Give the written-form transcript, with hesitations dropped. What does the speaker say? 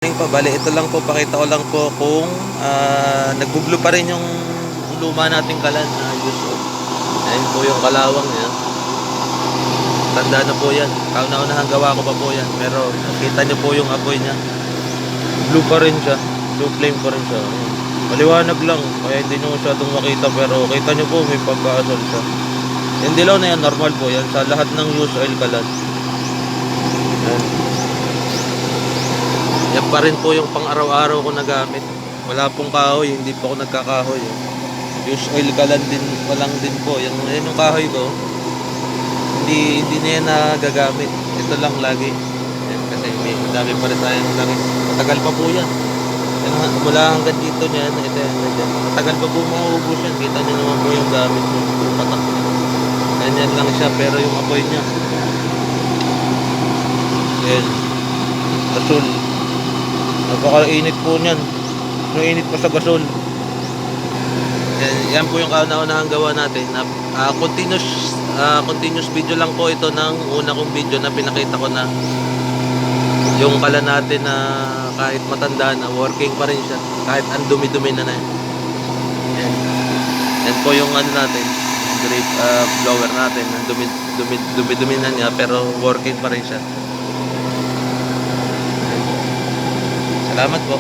Po, bali ito lang po, pakita ko lang po kung nagbublo pa rin yung luma nating kalan na usual. Ayun po yung kalawang niya. Tanda na po yan. Kauna-unahan gawa ko pa po yan. Pero nakita niyo po yung apoy niya. Blue pa rin siya. Blue flame pa rin siya. Ayun. Maliwanag lang. Kaya hindi nyo masyadong makita. Pero kita nyo po may pagkaasal siya. Yung dilaw na yan, normal po yan. Sa lahat ng use oil kalan. Ayun. Yan pa rin po yung pang araw-araw ko nagamit. Wala pong kahoy, hindi po ako nagkakahoy. Use oil kalan din, walang din po. Yung kahoy ko, hindi na yan nagagamit. Ito lang lagi. Yan, kasi may dami pa rin tayong langis. Matagal pa po yan. Yan mula hanggang dito niyan, ito yan. Matagal pa po maubos yan. Kita niyo naman po yung gamit mo. Puro patak niya. Ganyan lang siya, pero yung apoy niya. Yan. Gasol. Napaka-init po niyan. Yung init pa sa gasol. Yan po yung kauna-unahang gawa natin. Continuous video lang po ito ng una kong video na pinakita ko na yung kalan natin na kahit matanda na, working pa rin siya. Kahit ang dumi-dumi na yan. Yan po yung natin, grape blower natin. Ang dumi-dumi na niya pero working pa rin siya. Salamat po.